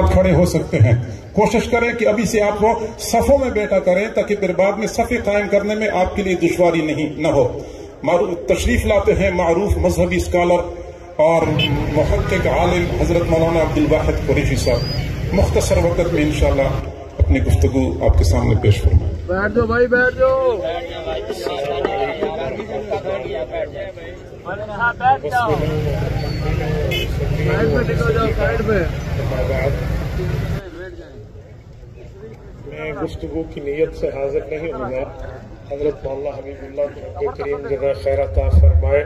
کھڑے ہو سکتے ہیں. کوشش کریں کہ ابھی سے آپ کو صفوں میں بیٹھا کریں تاکہ پھر بعد میں صفیں قائم کرنے میں آپ کے لیے دشواری نہ ہو. تشریف لاتے ہیں معروف مذہبی اسکالر اور محقق عالم حضرت مولانا عبدالواحد قریشی صاحب. مختصر وقت میں انشاءاللہ اپنی گفتگو آپ کے سامنے پیش فرمائیں. بیٹھ جاؤ بھائی، بیٹھ جاؤ. میں گفتگو کی نیت سے حاضر نہیں ہوں گا. حضرت مولانا حبیب اللہ رب کریم جزا خیر عطا فرمائے،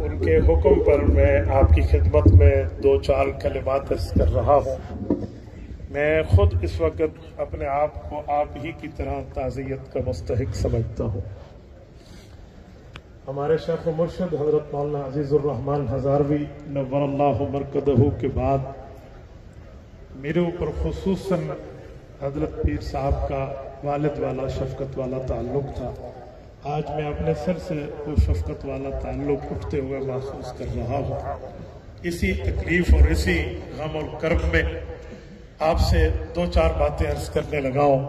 ان کے حکم پر میں آپ کی خدمت میں 2-4 کلمات عرض کر رہا ہوں. میں خود اس وقت اپنے آپ کو آپ ہی کی طرح تعزیت کا مستحق سمجھتا ہوں. ہمارے شیخ و مرشد حضرت مولانا عزیز الرحمن ہزاروی نور اللہ مرکزہ کے بعد میرے اوپر خصوصاً حضرت پیر صاحب کا والد والا شفقت والا تعلق تھا. آج میں اپنے سر سے وہ شفقت والا تعلق اٹھتے ہوئے محسوس کر رہا ہوں. اسی تکلیف اور اسی غم اور کرب میں آپ سے 2-4 باتیں عرض کرنے لگا ہوں.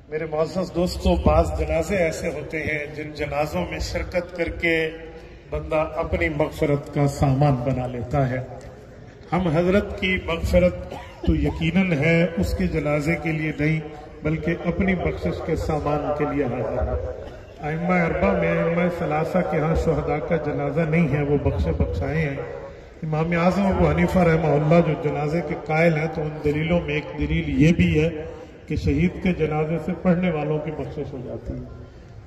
میرے معزز دوستو، بعض جنازے ایسے ہوتے ہیں جن جنازوں میں شرکت کر کے بندہ اپنی مغفرت کا سامان بنا لیتا ہے. ہم حضرت کی مغفرت تو یقیناً ہے، اس کے جنازے کے لیے نہیں بلکہ اپنی بخشش کے سامان کے لیے حاضر ہے. ائمہ اربعہ میں ائمہ ثلاثہ کے ہاں شہداء کا جنازہ نہیں ہے، وہ بخشائے ہیں. امام اعظم ابو حنیفہ رحمہ اللہ جو جنازے کے قائل ہیں، تو ان دلیلوں میں ایک دلیل یہ بھی ہے کہ شہید کے جنازے سے پڑھنے والوں کی بخشش ہو جاتی ہے.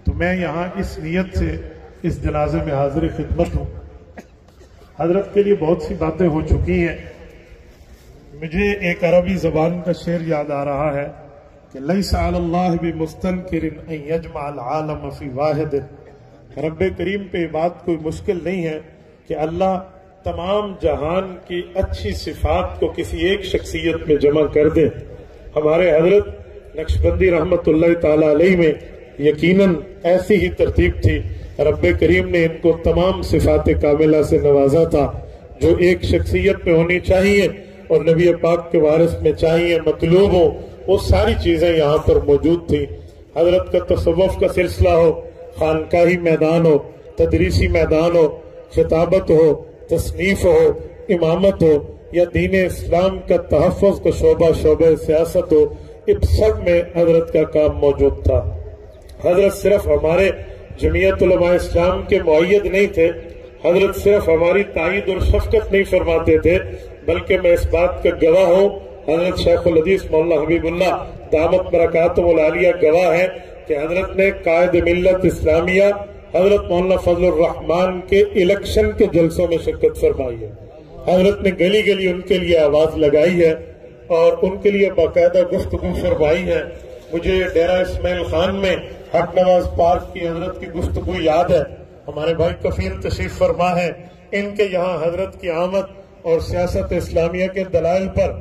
تو میں یہاں اس نیت سے اس جنازے میں حاضر خدمت ہوں. حضرت کے لیے بہت سی باتیں ہو چکی ہیں. مجھے ایک عربی زبان کا شعر یاد آ رہا ہے کہ لیس علی اللہ بمستنکر ان یجمع العالم فی واحد. رب کریم پہ بات کوئی مشکل نہیں ہے کہ اللہ تمام جہان کی اچھی صفات کو کسی ایک شخصیت میں جمع کر دے. ہمارے حضرت نقشبندی رحمت اللہ تعالی علیہ میں یقیناً ایسی ہی ترتیب تھی. رب کریم نے ان کو تمام صفات کاملہ سے نوازا تھا جو ایک شخصیت میں ہونی چاہیے اور نبی پاک کے وارث میں چاہیے، مطلوب ہو. وہ ساری چیزیں یہاں پر موجود تھیں. حضرت کا تصوف کا سلسلہ ہو، خانقاہی میدان ہو، تدریسی میدان ہو، خطابت ہو، تصنیف ہو، امامت ہو، یا دین اسلام کا تحفظ کا شعبہ سیاست ہو، اس سب میں حضرت کا کام موجود تھا. حضرت صرف ہمارے جمعیت علماء اسلام کے مؤید نہیں تھے، حضرت صرف ہماری تائید اور شفقت نہیں فرماتے تھے، بلکہ میں اس بات کا گواہ ہوں، حضرت شیخ الحدیث مولانا حبیب اللہ دامت برکاتہم العالیہ گواہ ہے کہ حضرت نے قائد ملت اسلامیہ حضرت مولانا فضل الرحمان کے الیکشن کے جلسوں میں شرکت فرمائی ہے. حضرت نے گلی گلی ان کے لیے آواز لگائی ہے اور ان کے لیے باقاعدہ گفتگو فرمائی ہے. مجھے ڈیرہ اسماعیل خان میں حق نواز پارک کی حضرت کی گفتگو یاد ہے. ہمارے بھائی کفیل تشریف فرما ہے، ان کے یہاں حضرت کی آمد اور سیاست اسلامیہ کے دلائل پر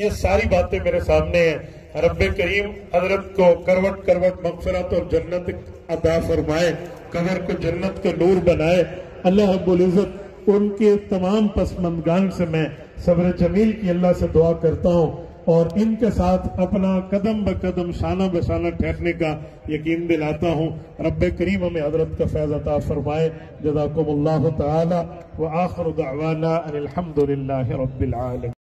یہ ساری باتیں میرے سامنے ہیں. رب کریم حضرت کو کروٹ کروٹ مغفرت اور جنت عطا فرمائے، قبر کو جنت کا نور بنائے. اللہ رب العزت ان کے تمام پسماندگان سے میں صبر جمیل کی اللہ سے دعا کرتا ہوں اور ان کے ساتھ اپنا قدم بقدم شانہ بشانہ ٹھہرنے کا یقین دلاتا ہوں. رب کریم ہمیں حضرت کا فیض عطا فرمائے. جزاکم اللہ تعالی وآخر دعوانا ان الحمد للہ رب العالمین.